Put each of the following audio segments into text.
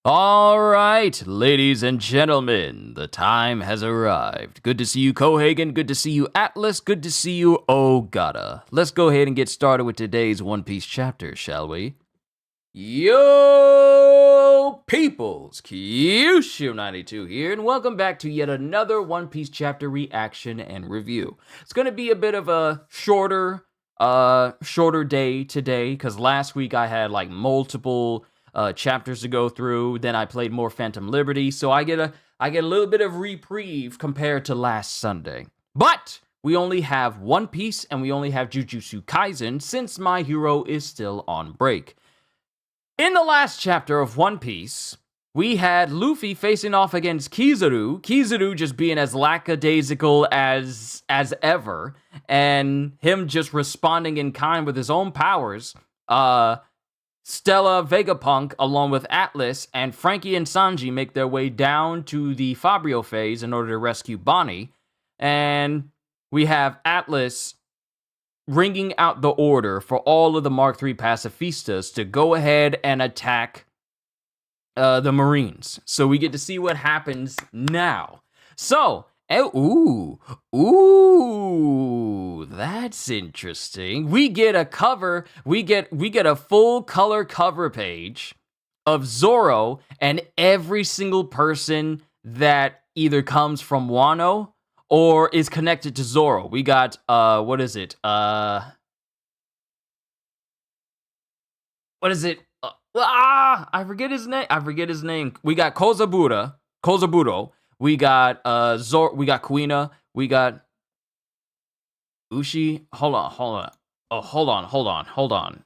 All right, ladies and gentlemen, the time has arrived. Good to see you, Cohagen. Good to see you, Atlas. Good to see you, Ogata. Let's go ahead and get started with today's One Piece chapter, shall we? Yo, peoples, Kyushu92 here, and welcome back to yet another One Piece chapter reaction and review. It's going to be a bit of a shorter day today, because last week I had like multiple chapters to go through. Then I played more Phantom Liberty, so I get a little bit of reprieve compared to last Sunday. But we only have One Piece and we only have Jujutsu Kaisen since my hero is still on break. In the last chapter of One Piece, we had Luffy facing off against Kizaru. Kizaru just being as lackadaisical as ever, and him just responding in kind with his own powers. Stella, Vegapunk, along with Atlas, and Franky and Sanji make their way down to the Fabrio phase in order to rescue Bonnie. And we have Atlas ringing out the order for all of the Mark III pacifistas to go ahead and attack the Marines. So we get to see what happens now. So, that's interesting. We get a cover, we get a full color cover page of Zoro and every single person that either comes from Wano or is connected to Zoro. We got what is it? I forget his name. We got Kozaburo. We got Zoro, we got Kuina, we got Ushi. Hold on. Oh, hold on.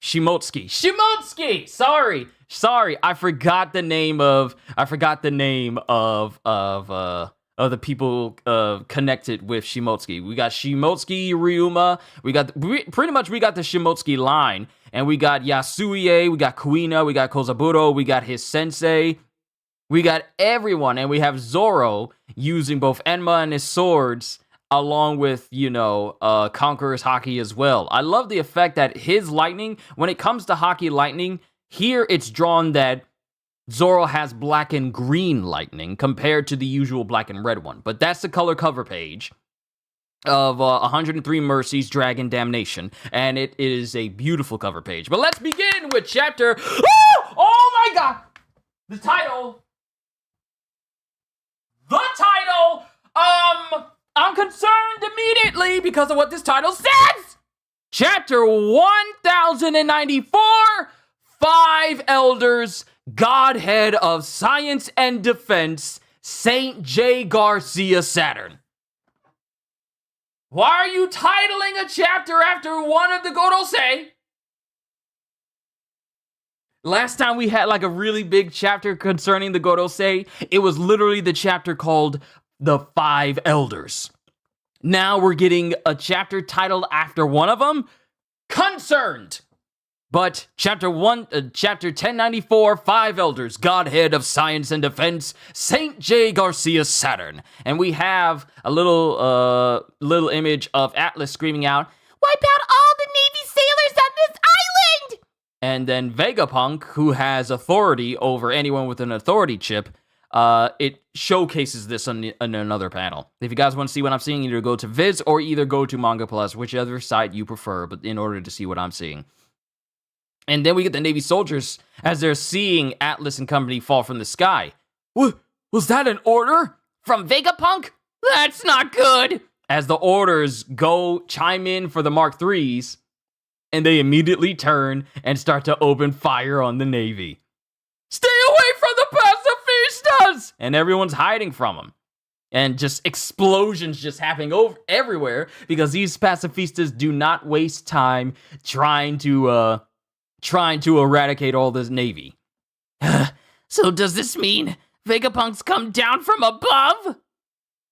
Shimotsuki. Sorry. I forgot the name of the people connected with Shimotsuki. We got Shimotsuki, Ryuma. We got the Shimotsuki line, and we got Yasuie. We got Kuina. We got Kozaburo. We got his sensei. We got everyone, and we have Zoro using both Enma and his swords, along with, Conqueror's Haki as well. I love the effect that his lightning, when it comes to Haki lightning, here it's drawn that Zoro has black and green lightning compared to the usual black and red one. But that's the color cover page of 103 Mercies, Dragon Damnation. And it is a beautiful cover page. But let's begin with chapter... Oh my god! The title... I'm concerned immediately because of what this title says! Chapter 1094, 5 Elders, Godhead of Science and Defense, Saint J. Garcia Saturn. Why are you titling a chapter after one of the Gorosei? Last time we had like a really big chapter concerning the Gorosei, it was literally the chapter called The 5 Elders. Now we're getting a chapter titled after one of them, Concerned. But chapter 1094, 5 Elders, Godhead of Science and Defense, Saint J. Garcia Saturn. And we have a little image of Atlas screaming out, "Wipe out all the Navy sailors on this island!" And then Vegapunk, who has authority over anyone with an authority chip, it showcases this on another panel. If you guys want to see what I'm seeing, either go to Viz or either go to Manga Plus, whichever site you prefer, but in order to see what I'm seeing. And then we get the Navy soldiers as they're seeing Atlas and company fall from the sky. Was that an order? From Vegapunk? That's not good! As the orders chime in for the Mark IIIs, and they immediately turn and start to open fire on the Navy. Stay away from the pacifistas! And everyone's hiding from them. And just explosions just happening everywhere because these pacifistas do not waste time trying to eradicate all this Navy. So does this mean Vegapunk's come down from above?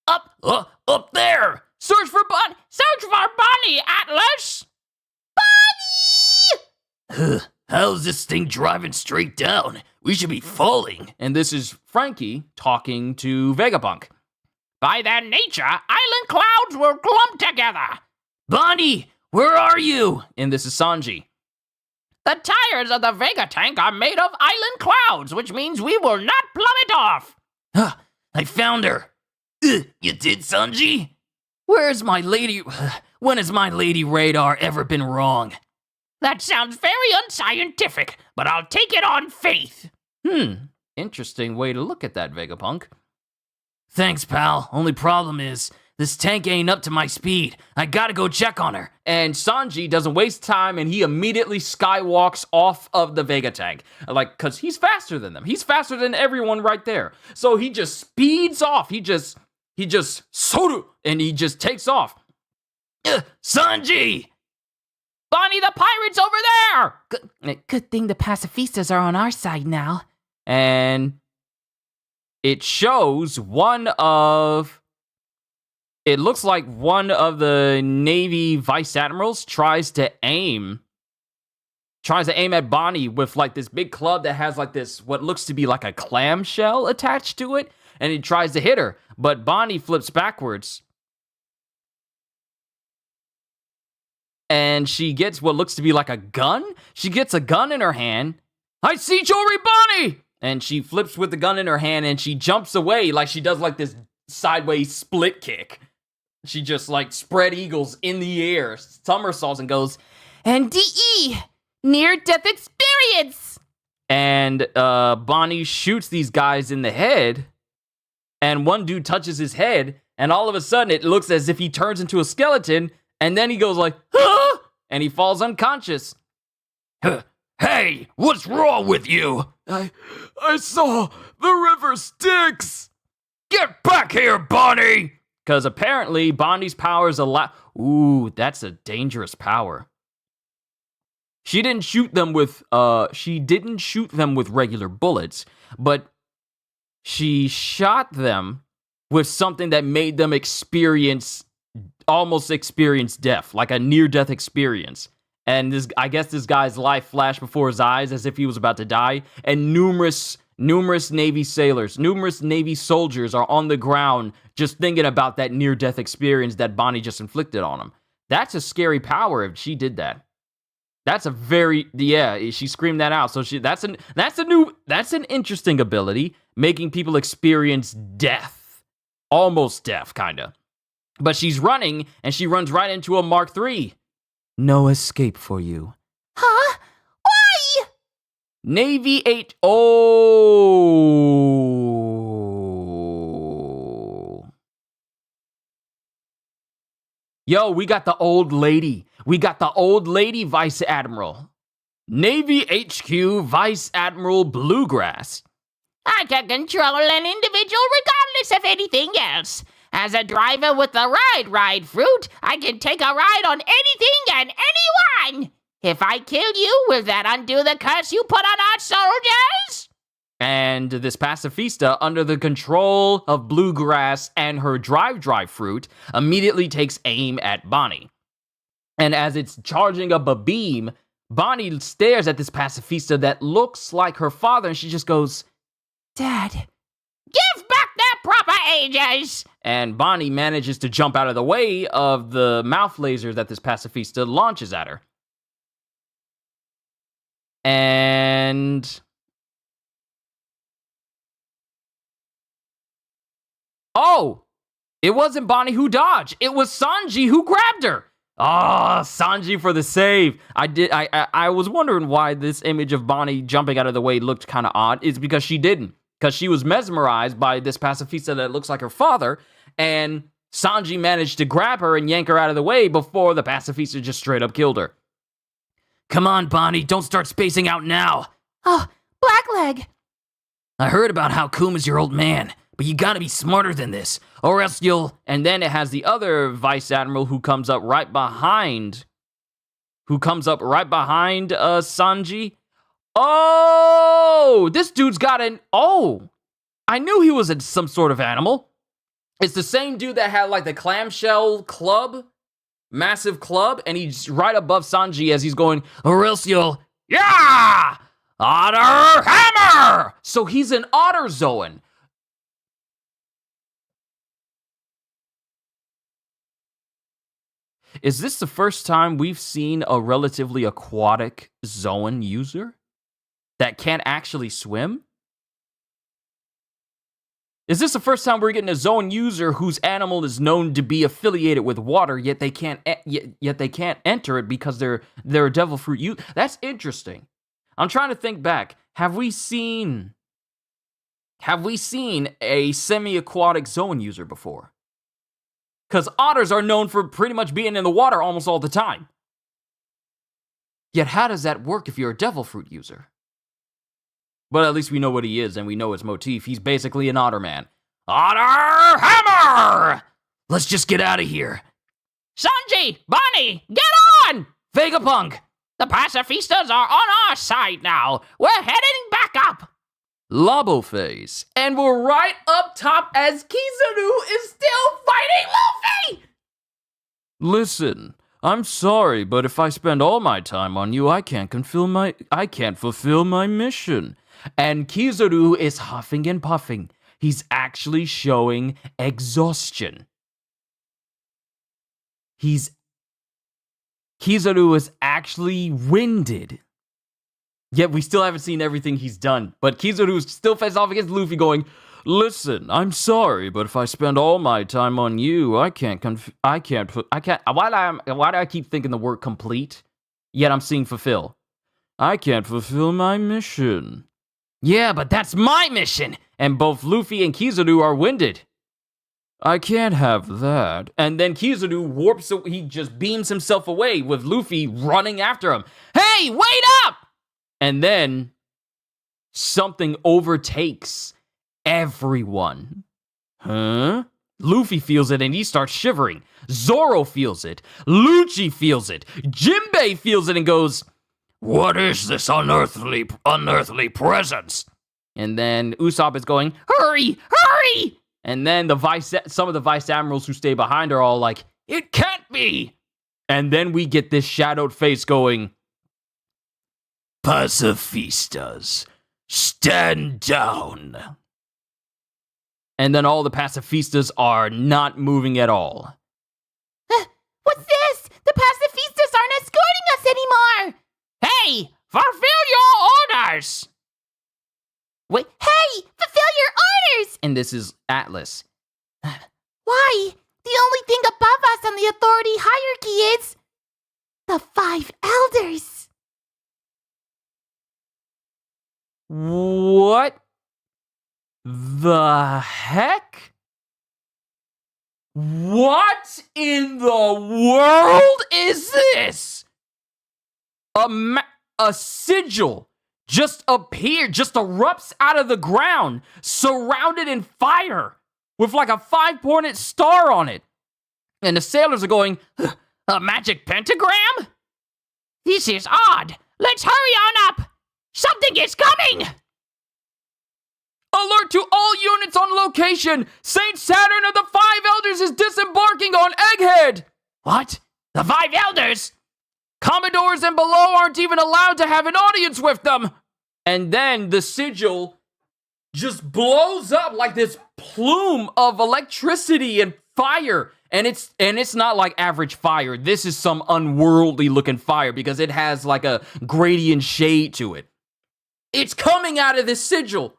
Up there! Search for Bonnie, Atlas! Bonnie! How's this thing driving straight down? We should be falling. And this is Franky talking to Vegapunk. By their nature, island clouds will clump together. Bonnie, where are you? And this is Sanji. The tires of the Vega tank are made of island clouds, which means we will not plummet off. Huh, I found her. You did, Sanji? Where's my lady? When has my lady radar ever been wrong? That sounds very unscientific, but I'll take it on faith. Interesting way to look at that, Vegapunk. Thanks, pal. Only problem is, this tank ain't up to my speed. I gotta go check on her. And Sanji doesn't waste time, and he immediately skywalks off of the Vega tank. Like, cause he's faster than them. He's faster than everyone right there. So he just speeds off. He just Soru, and he just takes off. Sanji! Bonnie, the pirate's over there! Good thing the pacifistas are on our side now. And it shows it looks like one of the Navy vice admirals tries to aim at Bonnie with like this big club that has like this, what looks to be like a clamshell attached to it. And he tries to hit her, but Bonnie flips backwards. And she gets what looks to be like a gun. She gets a gun in her hand. I see Jory Bonnie! And she flips with the gun in her hand and she jumps away like she does like this sideways split kick. She just like spread eagles in the air, somersaults and goes, NDE, near-death experience! And Bonnie shoots these guys in the head, and one dude touches his head, and all of a sudden it looks as if he turns into a skeleton, and then he goes like, ah! And he falls unconscious. Hey, what's wrong with you? I saw the river Styx! Get back here, Bonnie! Because apparently Bonnie's powers allow... Ooh, that's a dangerous power. She didn't shoot them with regular bullets, but she shot them with something that made them almost experience death, like a near-death experience. And I guess this guy's life flashed before his eyes as if he was about to die, and numerous Navy sailors, numerous Navy soldiers are on the ground just thinking about that near-death experience that Bonnie just inflicted on him. That's a scary power if she did that. That's a very, she screamed that out. So that's an interesting ability, making people experience death. Almost death, kinda. But she's running, and she runs right into a Mark III. No escape for you. Huh? Why? Navy 8. Oh. Yo, we got the old lady. We got the old lady Vice Admiral. Navy HQ Vice Admiral Bluegrass. I can control an individual regardless of anything else. As a driver with the ride fruit, I can take a ride on anything and anyone. If I kill you, will that undo the curse you put on our soldiers? And this pacifista, under the control of Bluegrass and her drive fruit, immediately takes aim at Bonnie. And as it's charging up a beam, Bonnie stares at this pacifista that looks like her father, and she just goes, Dad, give back their proper ages! And Bonnie manages to jump out of the way of the mouth laser that this pacifista launches at her. And... oh! It wasn't Bonnie who dodged. It was Sanji who grabbed her. Oh, Sanji for the save. I was wondering why this image of Bonnie jumping out of the way looked kind of odd. It's because she didn't. Because she was mesmerized by this pacifista that looks like her father, and Sanji managed to grab her and yank her out of the way before the pacifista just straight up killed her. Come on, Bonnie, don't start spacing out now. Oh, Blackleg. I heard about how Kuma's your old man, but you gotta be smarter than this, or else you'll... And then it has the other Vice Admiral who comes up right behind... Sanji. Oh! This dude's got an... oh! I knew he was some sort of animal. It's the same dude that had, like, the clamshell club, massive club, and he's right above Sanji as he's going, or else you'll... yeah! Otter Hammer! So he's an Otter Zoan. Is this the first time we've seen a relatively aquatic Zoan user that can't actually swim? Is this the first time we're getting a Zoan user whose animal is known to be affiliated with water, yet they can't enter it because they're a devil fruit user? That's interesting. I'm trying to think back. Have we seen a semi-aquatic Zoan user before? Because otters are known for pretty much being in the water almost all the time. Yet how does that work if you're a devil fruit user? But at least we know what he is, and we know his motif. He's basically an otter man. Otter Hammer! Let's just get out of here. Sanji, Bonnie, get on! Vegapunk! The pacifistas are on our side now. We're heading back up. Loboface. And we're right up top as Kizaru is still fighting Luffy! Listen, I'm sorry, but if I spend all my time on you, I can't fulfill my mission. And Kizaru is huffing and puffing. He's actually showing exhaustion. Kizaru is actually winded. Yet we still haven't seen everything he's done. But Kizaru still faces off against Luffy going, listen, I'm sorry, but if I spend all my time on you, why do I keep thinking the word complete? Yet I'm seeing fulfill. I can't fulfill my mission. Yeah, but that's my mission! And both Luffy and Kizaru are winded. I can't have that. And then Kizaru warps, he just beams himself away with Luffy running after him. Hey, wait up! And then something overtakes everyone. Huh? Luffy feels it and he starts shivering. Zoro feels it. Lucci feels it. Jinbei feels it and goes, what is this unearthly presence? And then Usopp is going, hurry, hurry! And then some of the vice admirals who stay behind are all like, it can't be! And then we get this shadowed face going, pacifistas, stand down. And then all the pacifistas are not moving at all. What's this? The pacifistas aren't escorting us anymore! Hey, fulfill your orders! Wait, hey, fulfill your orders! And this is Atlas. Why? The only thing above us on the authority hierarchy is the 5 elders. What the heck? What in the world is this? A sigil just appeared, just erupts out of the ground, surrounded in fire, with like a 5-pointed star on it. And the sailors are going, a magic pentagram? This is odd. Let's hurry on up. Something is coming! Alert to all units on location! Saint Saturn of the 5 Elders is disembarking on Egghead! What? The 5 Elders? Commodores and below aren't even allowed to have an audience with them! And then the sigil just blows up like this plume of electricity and fire. And it's not like average fire. This is some unworldly looking fire because it has like a gradient shade to it. It's coming out of this sigil.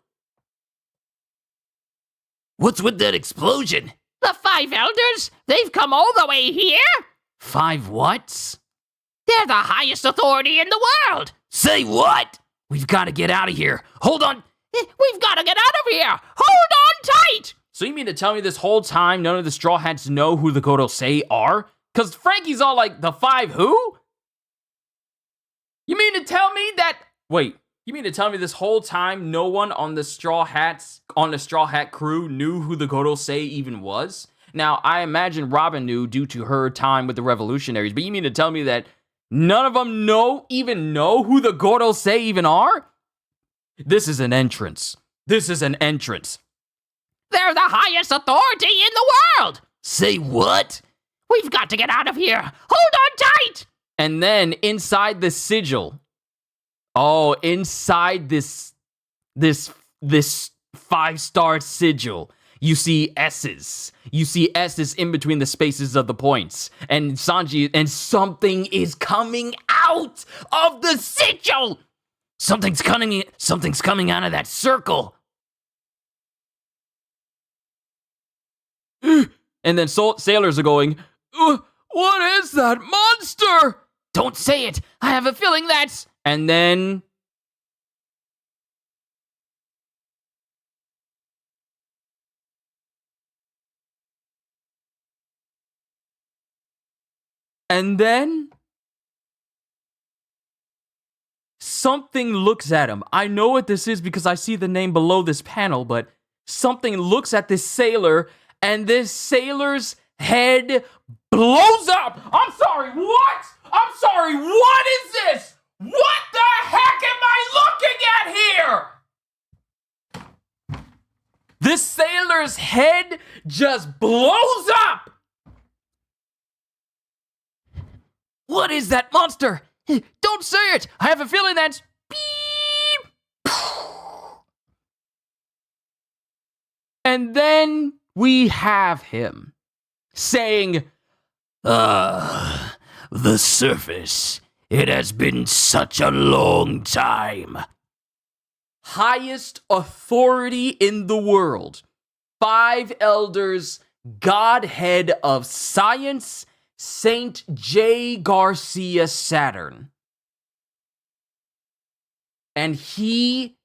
What's with that explosion? The 5 Elders? They've come all the way here? 5 what? They're the highest authority in the world. Say what? We've got to get out of here. Hold on. We've got to get out of here. Hold on tight. So you mean to tell me this whole time none of the Straw Hats know who the Gorosei are? Because Frankie's all like, the 5 who? You mean to tell me that... Wait. You mean to tell me this whole time no one on the Straw Hat crew knew who the Gorosei even was? Now, I imagine Robin knew due to her time with the Revolutionaries, but you mean to tell me that none of them even know who the Gorosei even are? This is an entrance. This is an entrance. They're the highest authority in the world. Say what? We've got to get out of here. Hold on tight. And then inside the sigil... inside this 5-star sigil You see S's. You see S's in between the spaces of the points. And Sanji, and something is coming out of the sigil. Something's coming out of that circle. And then sailors are going, what is that monster? Don't say it. I have a feeling that's... And then... something looks at him. I know what this is because I see the name below this panel, but something looks at this sailor, and this sailor's head blows up. I'm sorry, what? I'm sorry, what is this? What the heck am I looking at here? This sailor's head just blows up. What is that monster? Don't say it. I have a feeling that's beep. And then we have him saying, the surface. It has been such a long time. Highest authority in the world. 5 elders, godhead of science, Saint J. Garcia Saturn. And he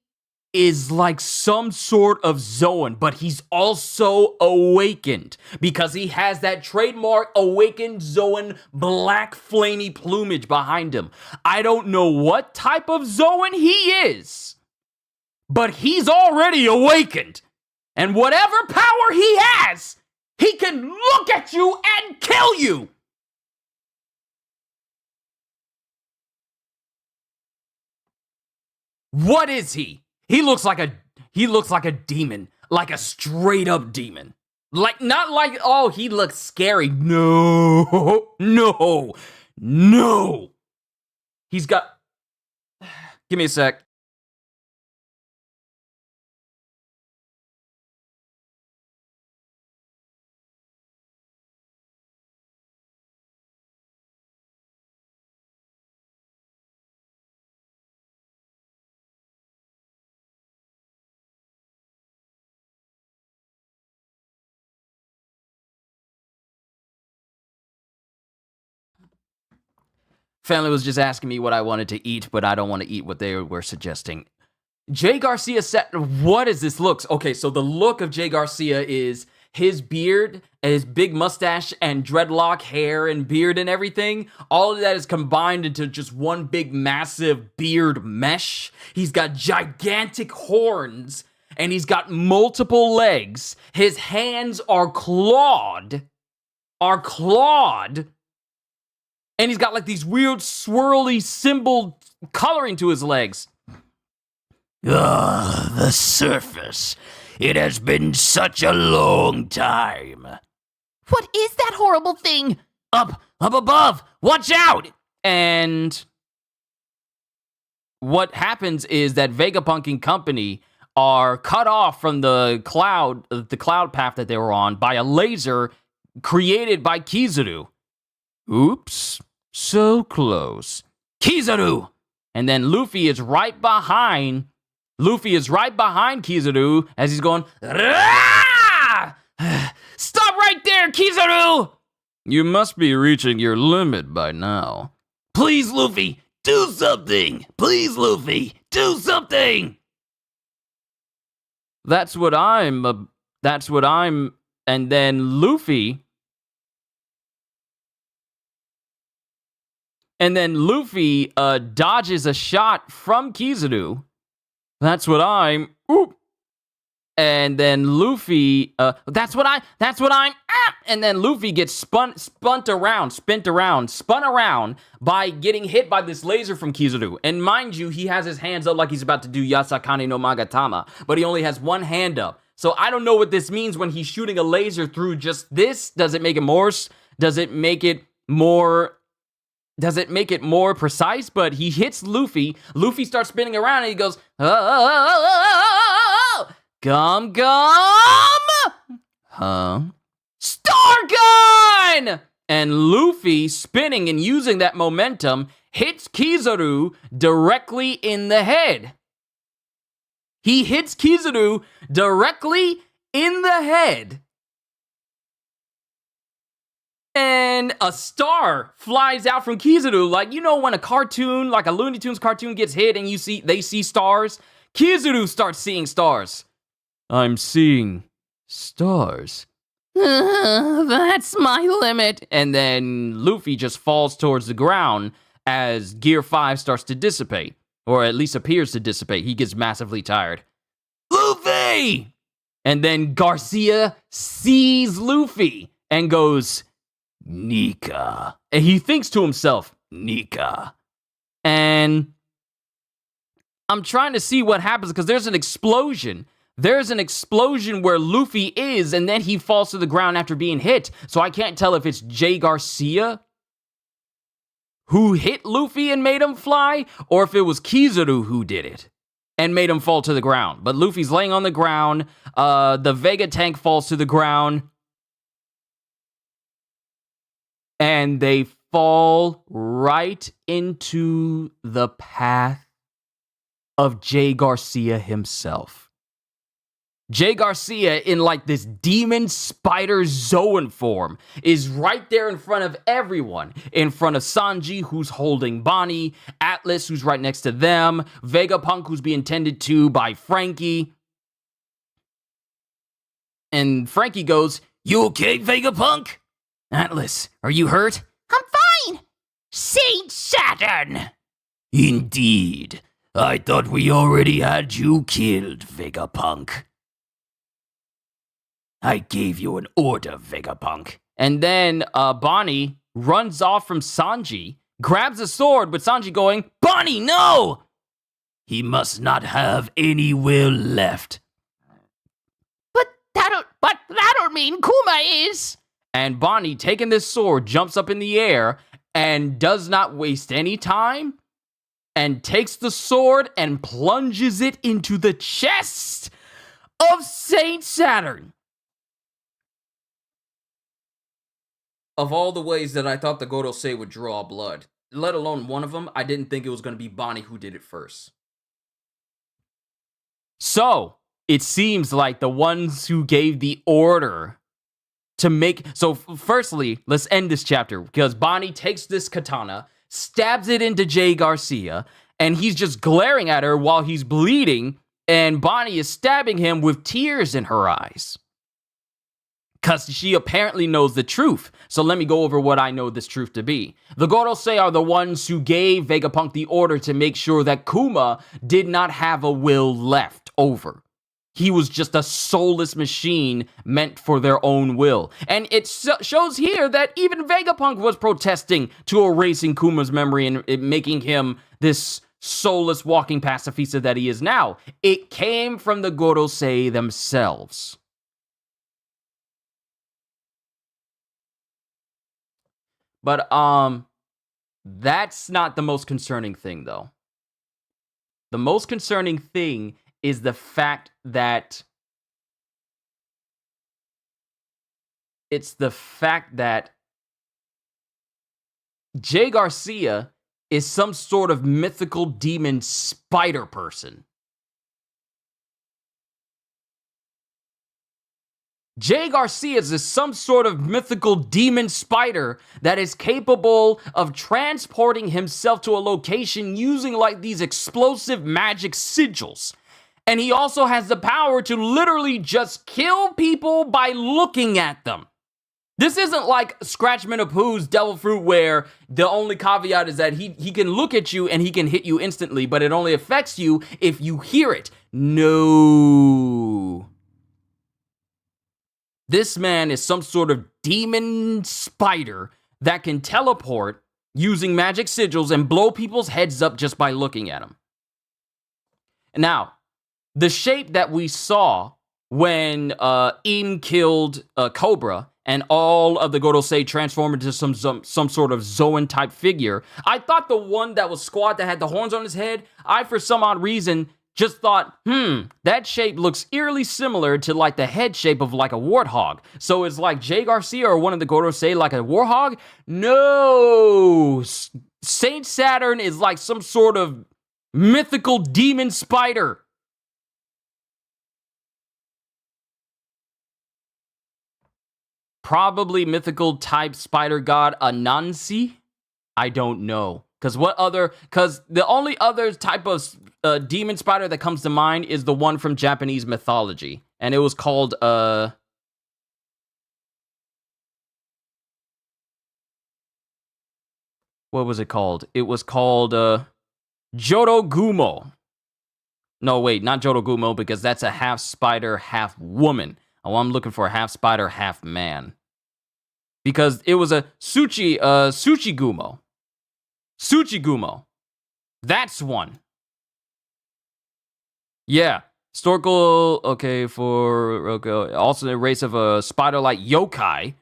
is like some sort of Zoan, but he's also awakened because he has that trademark awakened Zoan black flamey plumage behind him. I don't know what type of Zoan he is, but he's already awakened. And whatever power he has, he can look at you and kill you. What is he? He looks like a demon, like a straight up demon. Like, not like, oh, he looks scary. No. He's got, give me a sec. Family was just asking me what I wanted to eat, but I don't want to eat what they were suggesting. Jay Garcia said, what is this look? Okay, so the look of Jay Garcia is his beard, his big mustache and dreadlock hair and beard and everything. All of that is combined into just one big massive beard mesh. He's got gigantic horns and he's got multiple legs. His hands are clawed. And he's got like these weird swirly symbol coloring to his legs. The surface. It has been such a long time. What is that horrible thing? Up above. Watch out. And what happens is that Vegapunk and company are cut off from the cloud path that they were on by a laser created by Kizaru. Oops, so close. Kizaru! And then Luffy is right behind Kizaru as he's going, Rah! Stop right there, Kizaru! You must be reaching your limit by now. Please, Luffy, do something! Please, Luffy, do something! That's what I'm, and then Luffy dodges a shot from Kizaru. That's what I'm. Oop. And then Luffy. That's what I'm. And then Luffy gets spun around by getting hit by this laser from Kizaru. And mind you, he has his hands up like he's about to do Yasakane no Magatama, but he only has one hand up. So I don't know what this means when he's shooting a laser through just this. Does it make it more? Does it make it more precise? But he hits Luffy. Luffy starts spinning around and he goes, oh, gum. Huh? Star Gun! And Luffy, spinning and using that momentum, hits Kizaru directly in the head. He hits Kizaru directly in the head. And a star flies out from Kizaru. Like, you know when a cartoon, like a Looney Tunes cartoon gets hit and they see stars? Kizaru starts seeing stars. I'm seeing stars. That's my limit. And then Luffy just falls towards the ground as Gear 5 starts to dissipate. Or at least appears to dissipate. He gets massively tired. Luffy! And then Garcia sees Luffy and goes, Nika. And he thinks to himself, Nika. And I'm trying to see what happens because there's an explosion. There's an explosion where Luffy is, and then he falls to the ground after being hit. So I can't tell if it's Jay Garcia who hit Luffy and made him fly, or if it was Kizaru who did it and made him fall to the ground. But Luffy's laying on the ground. The Vega tank falls to the ground. And they fall right into the path of Jay Garcia himself. Jay Garcia, in like this demon spider Zoan form, is right there in front of everyone. In front of Sanji, who's holding Bonnie, Atlas, who's right next to them, Vegapunk, who's being tended to by Frankie. And Frankie goes, "You okay, Vegapunk?" "Atlas, are you hurt?" I'm fine. Saint Saturn. "Indeed. I thought we already had you killed, Vegapunk. I gave you an order, Vegapunk." And then Bonnie runs off from Sanji, grabs a sword, with Sanji going, "Bonnie, no! He must not have any will left." But that'll mean Kuma is. And Bonnie, taking this sword, jumps up in the air and does not waste any time and takes the sword and plunges it into the chest of Saint Saturn. Of all the ways that I thought the Gorosei would draw blood, let alone one of them, I didn't think it was going to be Bonnie who did it first. So, it seems like the ones who gave the order to make... So, firstly, let's end this chapter, because Bonnie takes this katana, stabs it into Jay Garcia, and he's just glaring at her while he's bleeding, and Bonnie is stabbing him with tears in her eyes. Because she apparently knows the truth. So let me go over what I know this truth to be. The Gorosei are the ones who gave Vegapunk the order to make sure that Kuma did not have a will left over. He was just a soulless machine meant for their own will. And it shows here that even Vegapunk was protesting to erasing Kuma's memory and making him this soulless walking pacifista that he is now. It came from the Gorosei themselves. But, that's not the most concerning thing, though. The most concerning thing is the fact that Jay Garcia is some sort of mythical demon spider person. Jay Garcia is some sort of mythical demon spider that is capable of transporting himself to a location using like these explosive magic sigils. And he also has the power to literally just kill people by looking at them. This isn't like Scratchman of Pooh's Devil Fruit, where the only caveat is that he can look at you and he can hit you instantly, but it only affects you if you hear it. No. This man is some sort of demon spider that can teleport using magic sigils and blow people's heads up just by looking at them. Now, the shape that we saw when Im killed Cobra and all of the Gorosei transformed into some sort of Zoan-type figure, I thought the one that was squat that had the horns on his head, for some odd reason, just thought, that shape looks eerily similar to like the head shape of like a warthog. So is like Jay Garcia or one of the Gorosei like a warthog? No! Saint Saturn is like some sort of mythical demon spider. Probably mythical type spider god Anansi? I don't know. Because the only other type of demon spider that comes to mind is the one from Japanese mythology. And it was called, what was it called? It was called, Jodogumo. No, wait, not Jodogumo, because that's a half spider, half woman. Oh, I'm looking for a half spider, half man. Because it was a Tsuchigumo. Tsuchigumo. That's one. Yeah. Historical, okay, also a race of a spider-like yokai.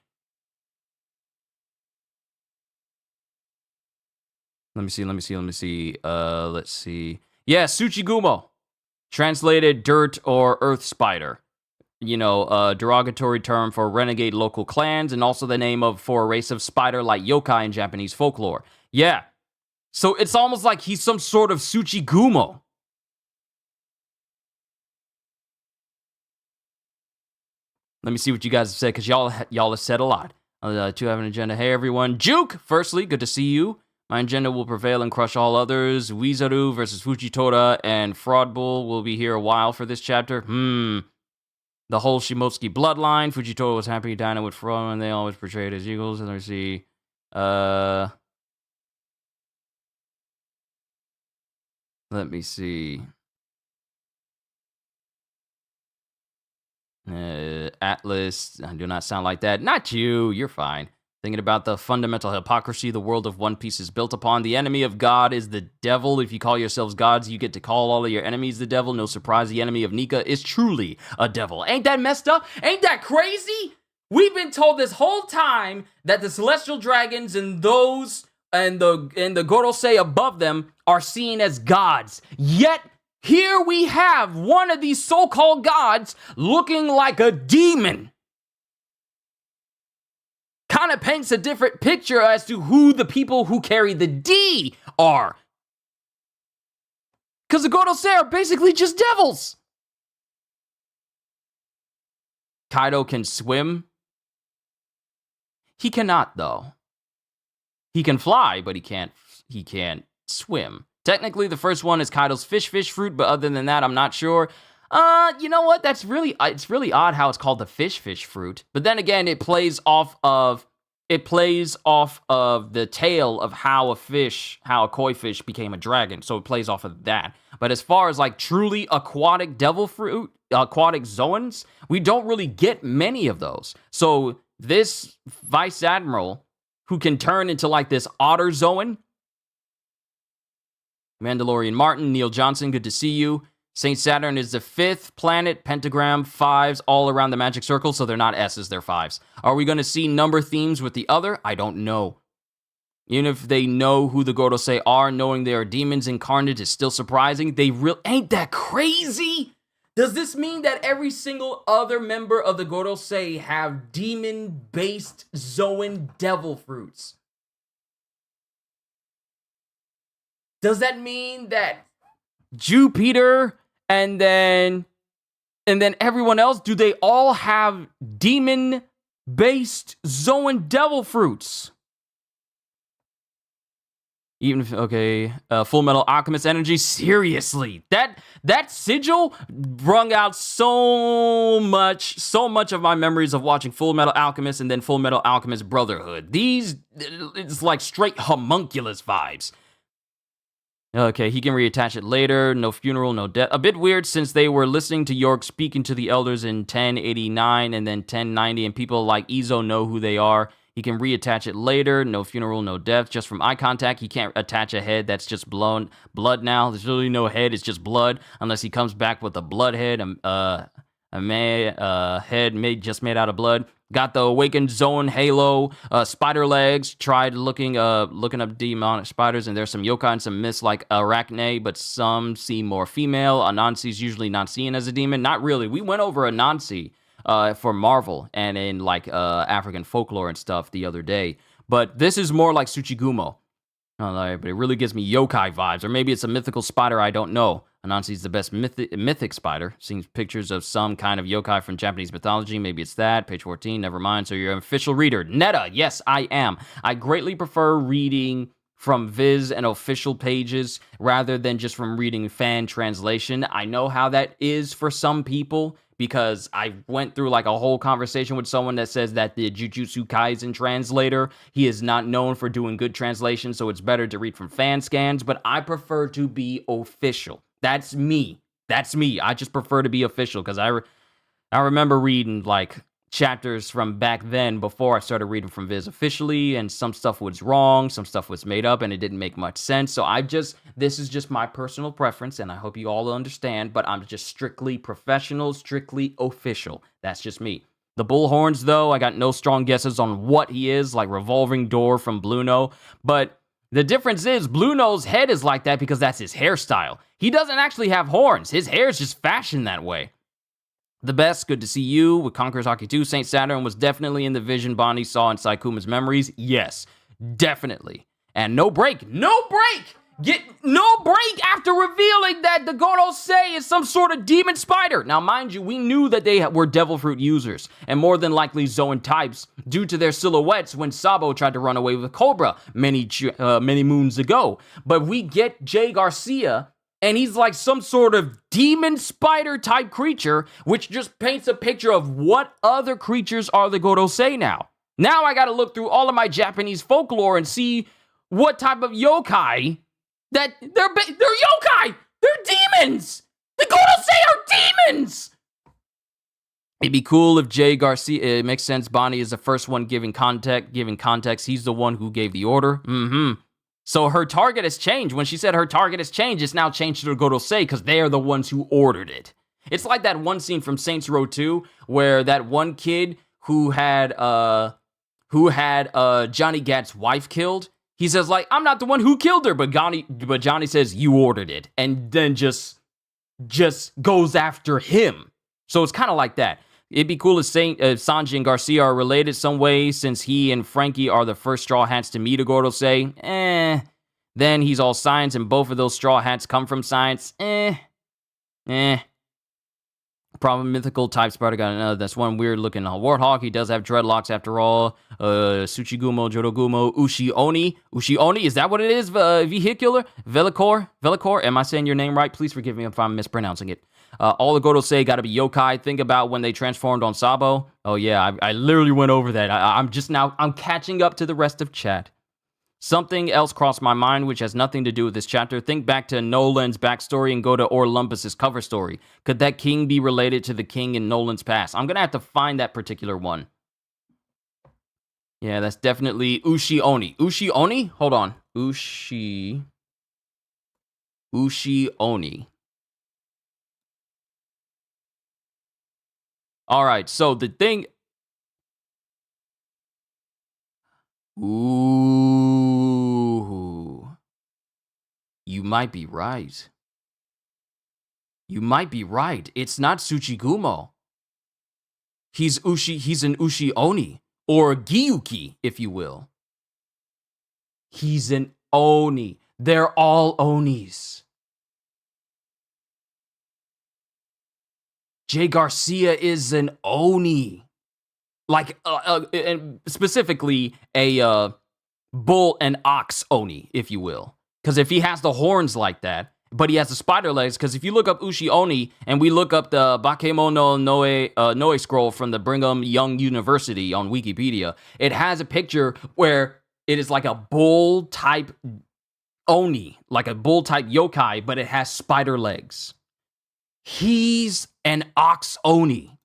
Let me see. Let's see. Yeah, Tsuchigumo. Translated dirt or earth spider. You know, a derogatory term for renegade local clans, and also the name for a race of spider-like yokai in Japanese folklore. Yeah. So it's almost like he's some sort of Tsuchigumo. Let me see what you guys have said, because y'all have said a lot. To have an agenda. Hey, everyone. Juke, firstly, good to see you. My agenda will prevail and crush all others. Wizaru versus Fujitora and Fraud Bull will be here a while for this chapter. The whole Shimotsuki bloodline. Fujitora was happy dining with Fraud, and they always portrayed as equals. And let me see. Let me see. Atlas, I do not sound like that. Not you, you're fine. Thinking about the fundamental hypocrisy the world of One Piece is built upon. The enemy of God is the devil. If you call yourselves gods, you get to call all of your enemies the devil. No surprise, the enemy of Nika is truly a devil. Ain't that messed up? Ain't that crazy? We've been told this whole time that the celestial dragons and those and the Gorosei above them are seen as gods. Yet here we have one of these so-called gods looking like a demon. Kind of paints a different picture as to who the people who carry the D are. Because the Gorosei are basically just devils. Kaido can swim. He cannot, though. He can fly, but he can't swim. Technically, the first one is Kaido's fish fruit, but other than that, I'm not sure. You know what? It's really odd how it's called the fish fruit. But then again, it plays off of the tale of how a koi fish became a dragon. So it plays off of that. But as far as like truly aquatic devil fruit, aquatic zoans, we don't really get many of those. So this Vice Admiral who can turn into like this otter zoan. Mandalorian Martin, Neil Johnson, good to see you. Saint Saturn is the 5th planet, pentagram, 5s all around the magic circle, so they're not S's, they're 5s. Are we going to see number themes with the other? I don't know. Even if they know who the Gorosei are, knowing they are demons incarnate is still surprising. Ain't that crazy? Does this mean that every single other member of the Gorosei have demon-based Zoan devil fruits? Does that mean that Jupiter and then everyone else, do they all have demon-based Zoan devil fruits? Even if, okay, Full Metal Alchemist energy, seriously, that sigil brung out so much of my memories of watching Full Metal Alchemist and then Full Metal Alchemist Brotherhood. It's like straight homunculus vibes. Okay, he can reattach it later. No funeral, no death. A bit weird since they were listening to York speaking to the elders in 1089 and then 1090, and people like Izo know who they are. He can reattach it later. No funeral, no death. Just from eye contact, he can't attach a head. That's just blood now. There's really no head. It's just blood, unless he comes back with a blood head. head made out of blood. Got the Awakened Zone Halo, spider legs. Tried looking up demonic spiders, and there's some yokai and some myths like Arachne, but some seem more female. Anansi's usually not seen as a demon. Not really. We went over Anansi for Marvel and in like African folklore and stuff the other day. But this is more like Tsuchigumo. But it really gives me yokai vibes, or maybe it's a mythical spider, I don't know. Anansi's the best mythic spider. Seeing pictures of some kind of yokai from Japanese mythology. Maybe it's that. Page 14, never mind. So you're an official reader. Netta, yes, I am. I greatly prefer reading from Viz and official pages rather than just from reading fan translation. I know how that is for some people, because I went through like a whole conversation with someone that says that the Jujutsu Kaisen translator, he is not known for doing good translation, so it's better to read from fan scans, but I prefer to be official. That's me. I just prefer to be official, because I remember reading like chapters from back then before I started reading from Viz officially, and some stuff was wrong, some stuff was made up, and it didn't make much sense. So this is just my personal preference, and I hope you all understand, but I'm just strictly professional, strictly official. That's just me. The Bullhorns, though, I got no strong guesses on what he is, like Revolving Door from Blueno, but the difference is Blueno's head is like that because that's his hairstyle. He doesn't actually have horns. His hair is just fashioned that way. The best, good to see you. With Conqueror's Haki 2, Saint Saturn was definitely in the vision Bonnie saw in Saikuma's memories. Yes, definitely. And no break. Get no break after revealing that the Gorosei is some sort of demon spider. Now, mind you, we knew that they were devil fruit users, and more than likely Zoan types, due to their silhouettes when Sabo tried to run away with Cobra many moons ago. But we get Jay Garcia, and he's like some sort of demon spider type creature, which just paints a picture of what other creatures are the Gorosei now. Now I gotta look through all of my Japanese folklore and see what type of yokai that they're yokai! They're demons! The Gorosei are demons! It'd be cool if Jay Garcia, it makes sense, Bonnie is the first one giving context. He's the one who gave the order. So her target has changed. When she said her target has changed, it's now changed to the Gorosei because they are the ones who ordered it. It's like that one scene from Saints Row 2 where that one kid who had Johnny Gat's wife killed. He says, like, I'm not the one who killed her, but Johnny says, you ordered it, and then just goes after him. So it's kind of like that. It'd be cool if Sanji and Garcia are related some way, since he and Frankie are the first Straw Hats to meet a Gorosei. Then he's all science, and both of those Straw Hats come from science. Probably mythical type spider guy. That's one weird looking warthog. He does have dreadlocks after all. Tsuchigumo, Jorogumo, Ushi-Oni. Ushi-Oni, is that what it is? Vehicular? Velicor? Am I saying your name right? Please forgive me if I'm mispronouncing it. All the Gorosei gotta be yokai. Think about when they transformed on Sabo. Oh yeah, I literally went over that. I'm catching up to the rest of chat. Something else crossed my mind, which has nothing to do with this chapter. Think back to Nolan's backstory and go to Olympus's cover story. Could that king be related to the king in Nolan's past? I'm gonna have to find that particular one. Yeah, that's definitely Ushi-Oni. Ushi-Oni? Hold on. Ushi-Oni. Alright, so the thing... Ooh. You might be right. It's not Tsuchigumo. He's an Ushi-Oni. Or Gyuki, if you will. He's an Oni. They're all Onis. Jay Garcia is an Oni. Like, and specifically a bull and ox Oni, if you will. Because if he has the horns like that, but he has the spider legs, because if you look up Ushi-Oni, and we look up the Bakemono Noe scroll from the Brigham Young University on Wikipedia, it has a picture where it is like a bull-type Oni, like a bull-type yokai, but it has spider legs. He's an ox Oni.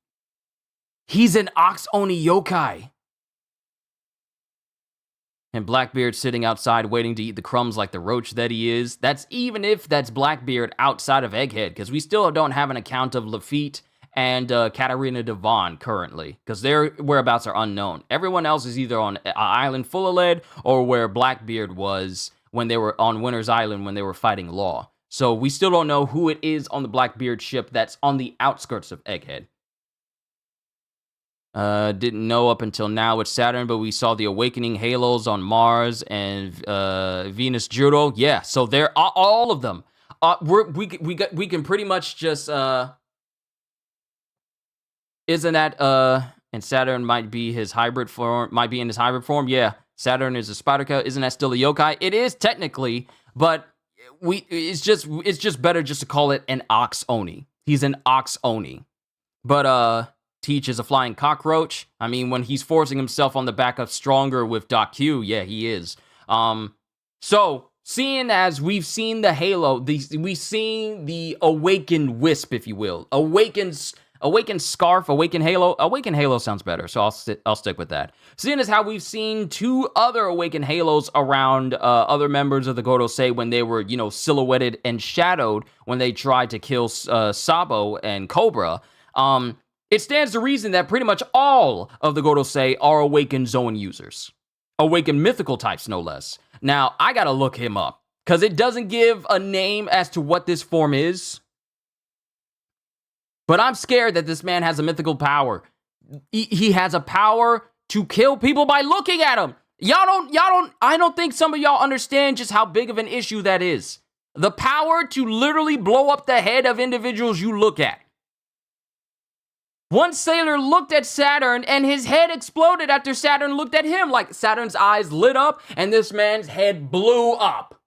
He's an ox Oni yokai. And Blackbeard sitting outside waiting to eat the crumbs like the roach that he is. That's even if that's Blackbeard outside of Egghead, because we still don't have an account of Lafitte and Katarina Devon currently, because their whereabouts are unknown. Everyone else is either on an island full of lead or where Blackbeard was when they were on Winter's Island when they were fighting Law. So we still don't know who it is on the Blackbeard ship that's on the outskirts of Egghead. Didn't know up until now with Saturn, but we saw the awakening halos on Mars and Venus Judo. Yeah, so they're all of them. We can pretty much just isn't that and Saturn might be his hybrid form, might be in his hybrid form. Yeah, Saturn is a Spider-Ka. Isn't that still a yokai? It is technically, but it's just better just to call it an Ox Oni. He's an Ox Oni. But Teach is a flying cockroach. I mean, when he's forcing himself on the back of Stronger with Doc Q, yeah, he is. So seeing as we've seen the Halo, we've seen the Awakened Wisp, if you will, Awakened Scarf, Awakened Halo. Awakened Halo sounds better, so I'll stick with that. Seeing as how we've seen 2 other Awakened Halos around other members of the Gorosei when they were, silhouetted and shadowed when they tried to kill Sabo and Cobra. It stands to reason that pretty much all of the Gorosei are Awakened Zoan users. Awakened mythical types, no less. Now, I gotta look him up, because it doesn't give a name as to what this form is. But I'm scared that this man has a mythical power. He has a power to kill people by looking at him. I don't think some of y'all understand just how big of an issue that is. The power to literally blow up the head of individuals you look at. One sailor looked at Saturn and his head exploded after Saturn looked at him. Like Saturn's eyes lit up and this man's head blew up.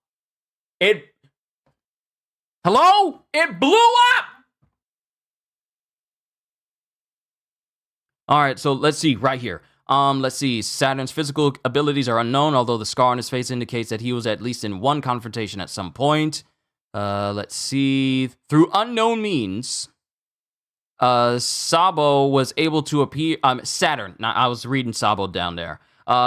Hello? It blew up! All right, so let's see right here. Let's see. Saturn's physical abilities are unknown, although the scar on his face indicates that he was at least in one confrontation at some point. Let's see. Through unknown means, Sabo was able to appear. Saturn. Now, I was reading Sabo down there.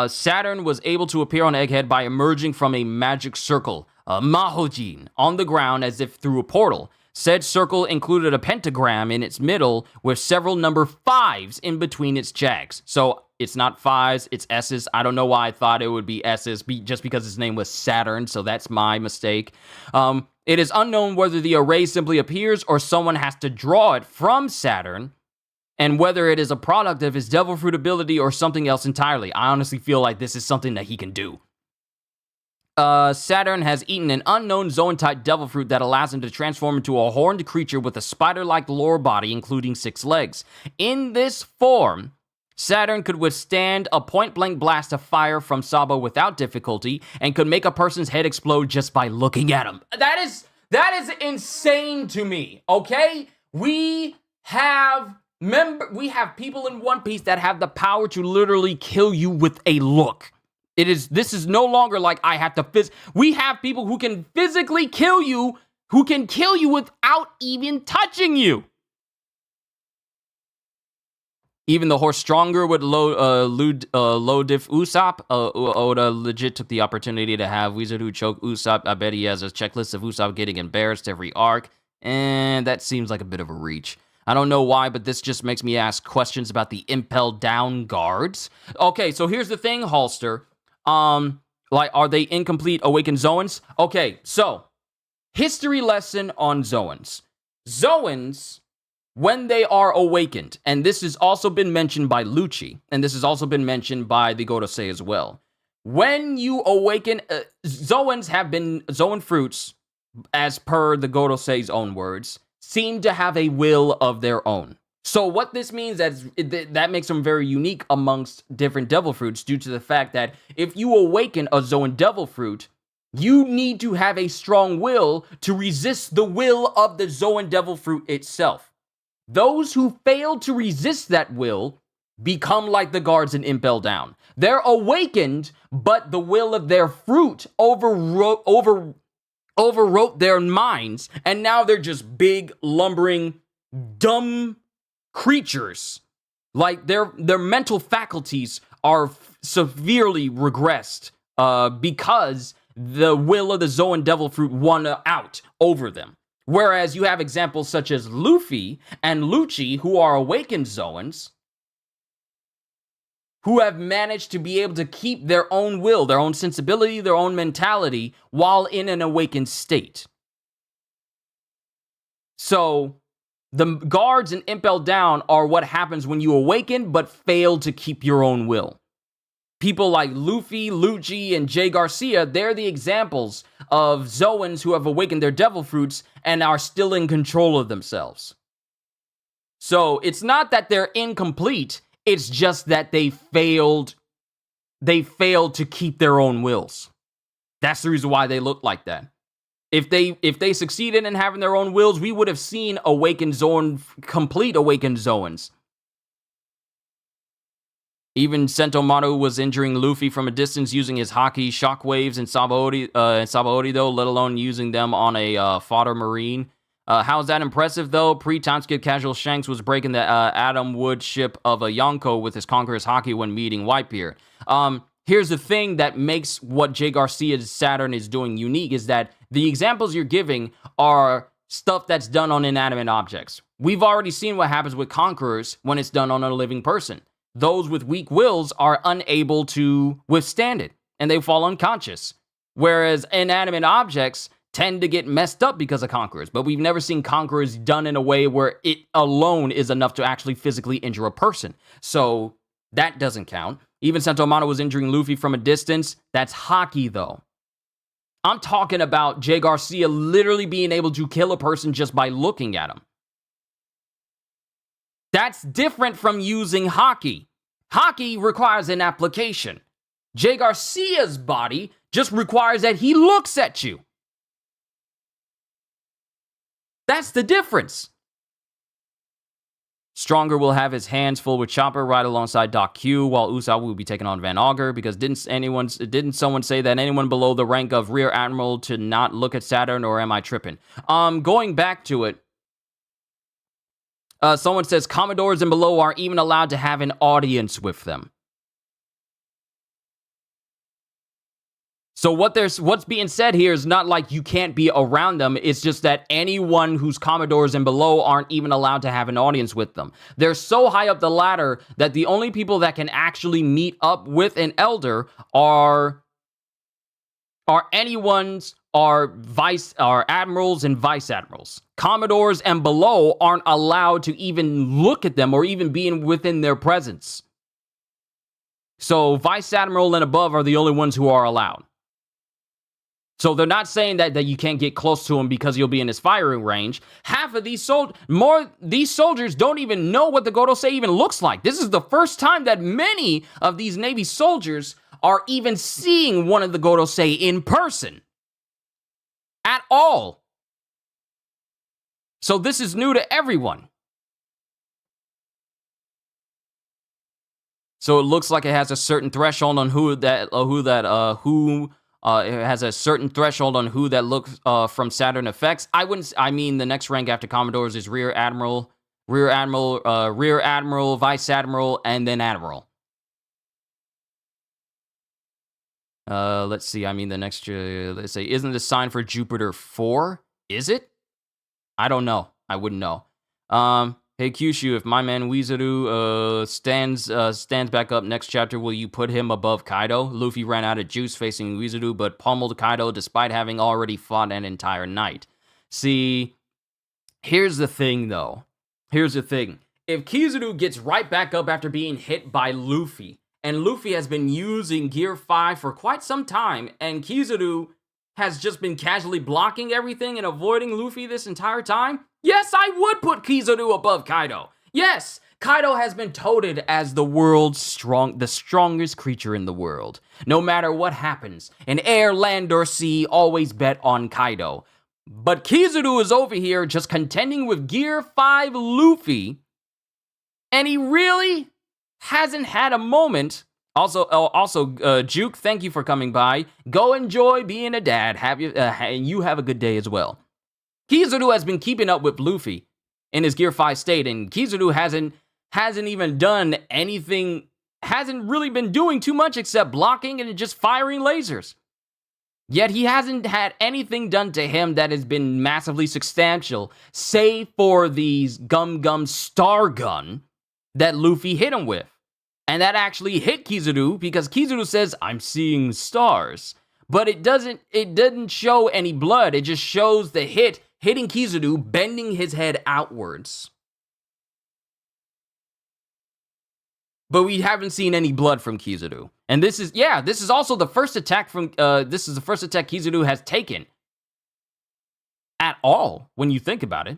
Saturn was able to appear on Egghead by emerging from a magic circle, a Mahojin, on the ground as if through a portal. Said circle included a pentagram in its middle with several number 5s in between its jags. So it's not 5s, it's S's. I don't know why I thought it would be S's just because his name was Saturn, so that's my mistake. It is unknown whether the array simply appears or someone has to draw it from Saturn, and whether it is a product of his Devil Fruit ability or something else entirely. I honestly feel like this is something that he can do. Saturn has eaten an unknown Zoan-type Devil Fruit that allows him to transform into a horned creature with a spider-like lower body, including 6 legs. In this form, Saturn could withstand a point-blank blast of fire from Sabo without difficulty, and could make a person's head explode just by looking at him. That is insane to me, okay? We have people in One Piece that have the power to literally kill you with a look. This is no longer like I have to we have people who can physically kill you, who can kill you without even touching you. Even the horse Stronger with Lodif Usopp, Oda legit took the opportunity to have Wizard choke Usopp. I bet he has a checklist of Usopp getting embarrassed every arc, and that seems like a bit of a reach. I don't know why, but this just makes me ask questions about the Impel Down guards. Okay, so here's the thing, Halster. Are they incomplete Awakened Zoans? Okay, so, history lesson on Zoans. Zoans, when they are awakened, and this has also been mentioned by Lucci, and this has also been mentioned by the Gorosei as well. When you awaken, Zoans have been, Zoan fruits, as per the Gorosei's own words, seem to have a will of their own. So what this means is that makes them very unique amongst different devil fruits due to the fact that if you awaken a Zoan devil fruit, you need to have a strong will to resist the will of the Zoan devil fruit itself. Those who fail to resist that will become like the guards in Impel Down. They're awakened, but the will of their fruit overwrote their minds, and now they're just big, lumbering, dumb creatures. Like their mental faculties are severely regressed because the will of the Zoan devil fruit won out over them. Whereas you have examples such as Luffy and Lucci, who are awakened Zoans, who have managed to be able to keep their own will, their own sensibility, their own mentality, while in an awakened state. So, the guards in Impel Down are what happens when you awaken but fail to keep your own will. People like Luffy, Lucci, and Jay Garcia, they're the examples of Zoans who have awakened their devil fruits and are still in control of themselves. So it's not that they're incomplete, it's just that they failed to keep their own wills. That's the reason why they look like that. If they succeeded in having their own wills, we would have seen complete awakened Zoans. Even Sentomaru was injuring Luffy from a distance using his Haki shockwaves and Sabaody though, let alone using them on a fodder marine. How's that impressive though? Pre-timeskip casual Shanks was breaking the Adam Wood ship of a Yonko with his Conqueror's Haki when meeting Whitebeard. Here's the thing that makes what Jay Garcia's Saturn is doing unique is that the examples you're giving are stuff that's done on inanimate objects. We've already seen what happens with Conquerors when it's done on a living person. Those with weak wills are unable to withstand it, and they fall unconscious. Whereas inanimate objects tend to get messed up because of Conquerors, but we've never seen Conquerors done in a way where it alone is enough to actually physically injure a person. So that doesn't count. Even Sentomaru was injuring Luffy from a distance. That's Haki, though. I'm talking about Jay Garcia literally being able to kill a person just by looking at him. That's different from using Haki. Haki requires an application. Jay Garcia's body just requires that he looks at you. That's the difference. Stronger will have his hands full with Chopper right alongside Doc Q, while Usopp will be taking on Van Augur, because didn't someone say that anyone below the rank of Rear Admiral to not look at Saturn, or am I tripping? Going back to it, someone says Commodores and below are even allowed to have an audience with them. So what's being said here is not like you can't be around them. It's just that anyone who's Commodores and below aren't even allowed to have an audience with them. They're so high up the ladder that the only people that can actually meet up with an elder are admirals and vice admirals. Commodores and below aren't allowed to even look at them or even be within their presence. So vice admiral and above are the only ones who are allowed. So they're not saying that you can't get close to him because you'll be in his firing range. Half of these soldiers don't even know what the Gorosei even looks like. This is the first time that many of these Navy soldiers are even seeing one of the Gorosei in person. At all. So this is new to everyone. So it looks like it has a certain threshold on it has a certain threshold on who that looks from Saturn effects. I mean, the next rank after Commodores is Rear Admiral, Vice Admiral, and then Admiral. Let's see. I mean, the next, let's say, isn't this sign for Jupiter 4? Is it? I don't know. I wouldn't know. Hey, Kyushu, if my man Wizuru stands back up next chapter, will you put him above Kaido? Luffy ran out of juice facing Wizuru, but pummeled Kaido despite having already fought an entire night. See, here's the thing, though. Here's the thing. If Kizaru gets right back up after being hit by Luffy, and Luffy has been using Gear 5 for quite some time, and Kizaru has just been casually blocking everything and avoiding Luffy this entire time, yes, I would put Kizaru above Kaido. Yes, Kaido has been touted as the strongest creature in the world. No matter what happens, in air, land, or sea, always bet on Kaido. But Kizaru is over here just contending with Gear 5 Luffy, and he really hasn't had a moment. Also, Juke, thank you for coming by. Go enjoy being a dad. And you have a good day as well. Kizaru has been keeping up with Luffy in his Gear 5 state, and Kizaru hasn't even done anything, hasn't really been doing too much except blocking and just firing lasers. Yet he hasn't had anything done to him that has been massively substantial, save for the Gum Gum Star Gun that Luffy hit him with. And that actually hit Kizaru because Kizaru says, "I'm seeing stars." But it didn't show any blood. It just shows the hitting Kizaru, bending his head outwards. But we haven't seen any blood from Kizaru. And this is also the first attack Kizaru has taken. At all, when you think about it.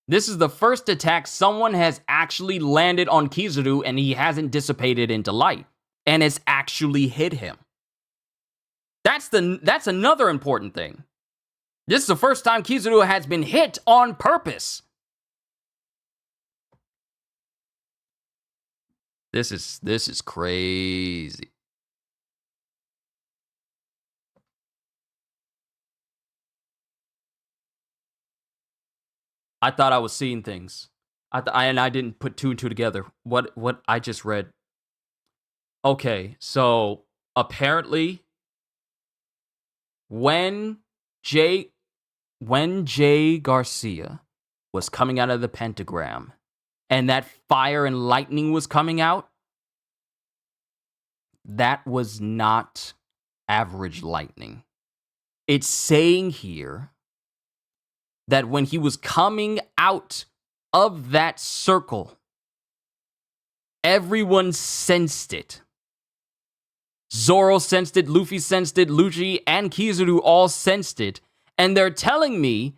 This is the first attack someone has actually landed on Kizaru and he hasn't dissipated into light. And it's actually hit him. That's another important thing. This is the first time Kizaru has been hit on purpose. This is crazy. I thought I was seeing things. I didn't put two and two together. What I just read. Okay, so apparently when Jay Garcia was coming out of the pentagram and that fire and lightning was coming out, that was not average lightning. It's saying here that when he was coming out of that circle, everyone sensed it. Zoro sensed it, Luffy sensed it, Lucci and Kizaru all sensed it. And it's telling me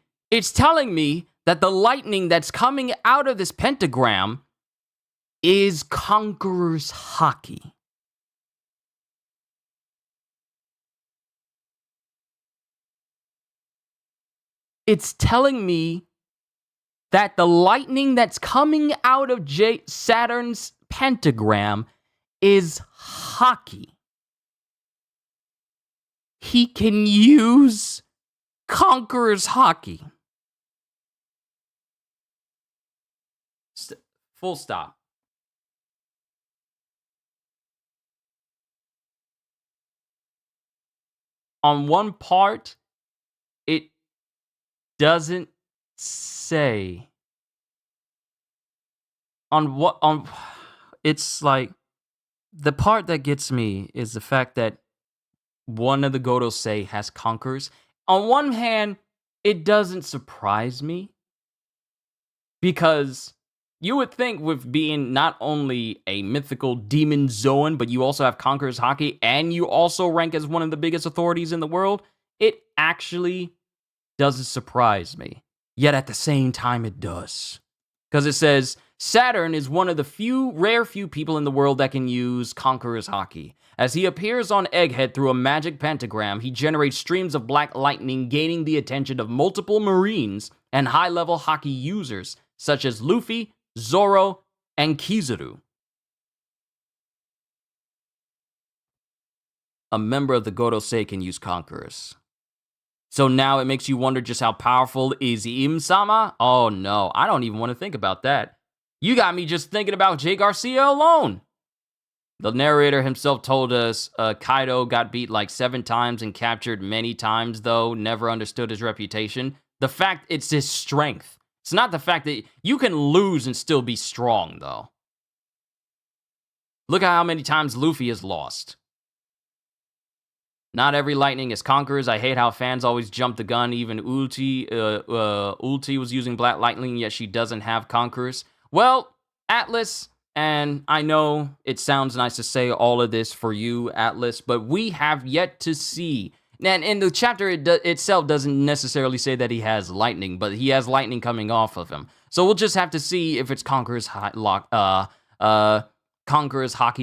that the lightning that's coming out of this pentagram is Conqueror's Haki. It's telling me that the lightning that's coming out of Saturn's pentagram is Haki. He can use Conqueror's Haki. Full stop. On one part, it doesn't say. It's like, the part that gets me is the fact that one of the Godosei has Conquerors. On one hand, it doesn't surprise me, because you would think with being not only a mythical demon Zoan, but you also have Conqueror's Haki, and you also rank as one of the biggest authorities in the world, it actually doesn't surprise me. Yet at the same time, it does. Because it says, Saturn is one of the rare few people in the world that can use Conqueror's Haki. As he appears on Egghead through a magic pentagram, he generates streams of black lightning, gaining the attention of multiple Marines and high-level Haki users, such as Luffy, Zoro, and Kizaru. A member of the Godosei can use Conquerors. So now it makes you wonder just how powerful is Im-sama? Oh no, I don't even want to think about that. You got me just thinking about Jay Garcia alone. The narrator himself told us Kaido got beat like 7 times and captured many times, though, never understood his reputation. The fact it's his strength. It's not the fact that you can lose and still be strong, though. Look at how many times Luffy has lost. Not every lightning is Conquerors. I hate how fans always jump the gun. Even Ulti was using black lightning, yet she doesn't have Conquerors. Well, Atlas, and I know it sounds nice to say all of this for you, Atlas, but we have yet to see. And in the chapter itself doesn't necessarily say that he has lightning, but he has lightning coming off of him. So we'll just have to see if it's Conqueror's Haki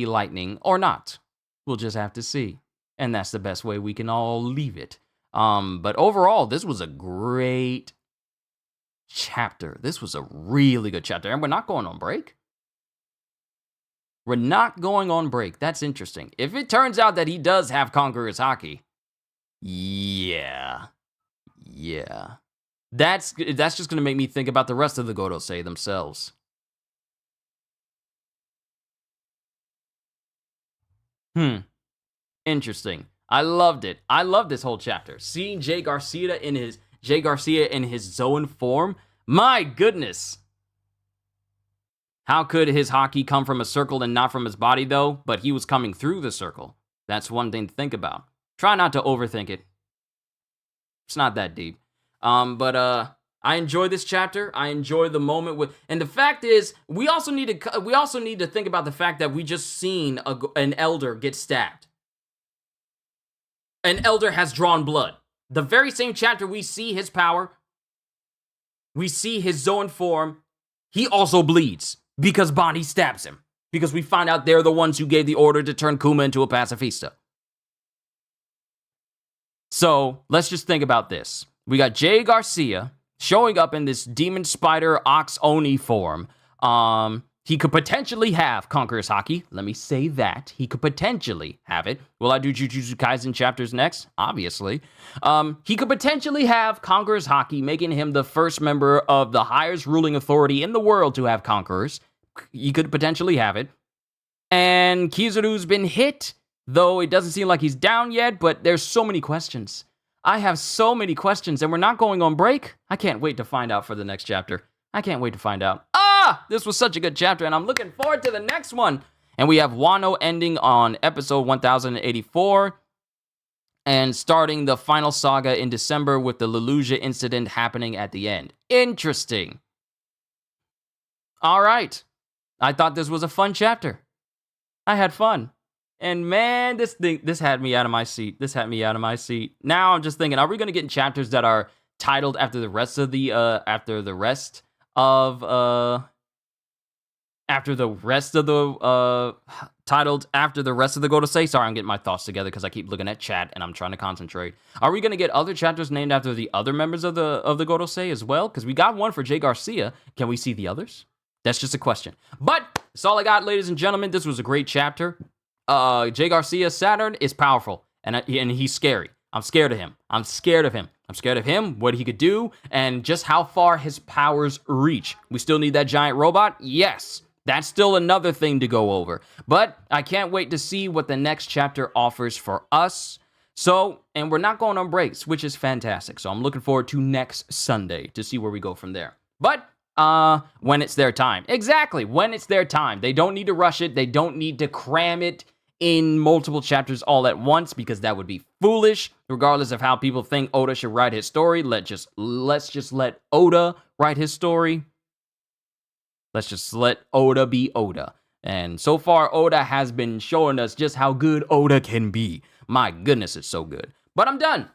lightning or not. We'll just have to see. And that's the best way we can all leave it. But overall, this was a great chapter. This was a really good chapter. And we're not going on break. We're not going on break. That's interesting. If it turns out that he does have Conqueror's Haki, yeah. That's just going to make me think about the rest of the Godosei themselves. Interesting. I loved it. I love this whole chapter. Seeing Jay Garcia in his Zoan form. My goodness. How could his Haki come from a circle and not from his body, though? But he was coming through the circle. That's one thing to think about. Try not to overthink it. It's not that deep. I enjoy this chapter. I enjoy the moment with, and the fact is, we also need to think about the fact that we just seen an elder get stabbed. An elder has drawn blood. The very same chapter we see his power, we see his Zoan form. He also bleeds because Bonnie stabs him. Because we find out they're the ones who gave the order to turn Kuma into a pacifista. So let's just think about this. We got Jay Garcia showing up in this demon spider ox Oni form. He could potentially have Conqueror's Haki. Let me say that. He could potentially have it. Will I do Jujutsu Kaisen chapters next? Obviously. He could potentially have Conqueror's Haki, making him the first member of the highest ruling authority in the world to have Conquerors. He could potentially have it. And Kizaru's been hit, though it doesn't seem like he's down yet, but there's so many questions. I have so many questions, and we're not going on break. I can't wait to find out for the next chapter. I can't wait to find out. This was such a good chapter, and I'm looking forward to the next one. And we have Wano ending on episode 1084, and starting the final saga in December with the Lelouja incident happening at the end. Interesting. All right. I thought this was a fun chapter. I had fun. And man, this had me out of my seat. This had me out of my seat. Now I'm just thinking, are we going to get chapters that are titled after the rest of the Godosei? Sorry, I'm getting my thoughts together because I keep looking at chat and I'm trying to concentrate. Are we going to get other chapters named after the other members of the Godosei as well? Because we got one for Jay Garcia. Can we see the others? That's just a question. But that's all I got, ladies and gentlemen. This was a great chapter. Jay Garcia, Saturn, is powerful, and he's scary. I'm scared of him. I'm scared of him, what he could do, and just how far his powers reach. We still need that giant robot? Yes. That's still another thing to go over. But I can't wait to see what the next chapter offers for us. So, and we're not going on breaks, which is fantastic. So I'm looking forward to next Sunday to see where we go from there. But when it's their time. Exactly, when it's their time. They don't need to rush it. They don't need to cram it in multiple chapters all at once, because that would be foolish. Regardless of how people think Oda should write his story, let's just let Oda write his story. Let's just let Oda be Oda. And so far, Oda has been showing us just how good Oda can be. My goodness, it's so good. But I'm done.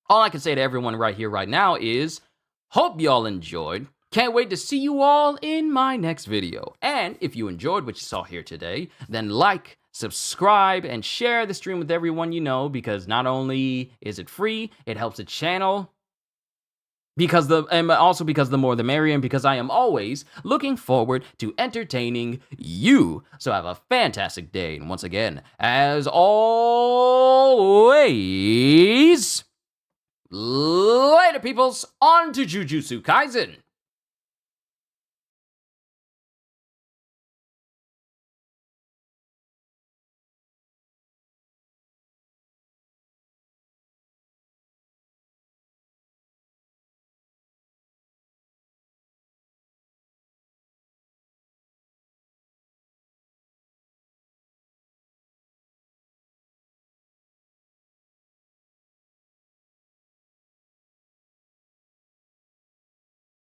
All I can say to everyone right here, right now is, hope y'all enjoyed. Can't wait to see you all in my next video. And if you enjoyed what you saw here today, then like, subscribe, and share the stream with everyone you know, because not only is it free, it helps the channel, and also because the more the merrier, and because I am always looking forward to entertaining you. So have a fantastic day, and once again, as always, later peoples, on to Jujutsu Kaisen.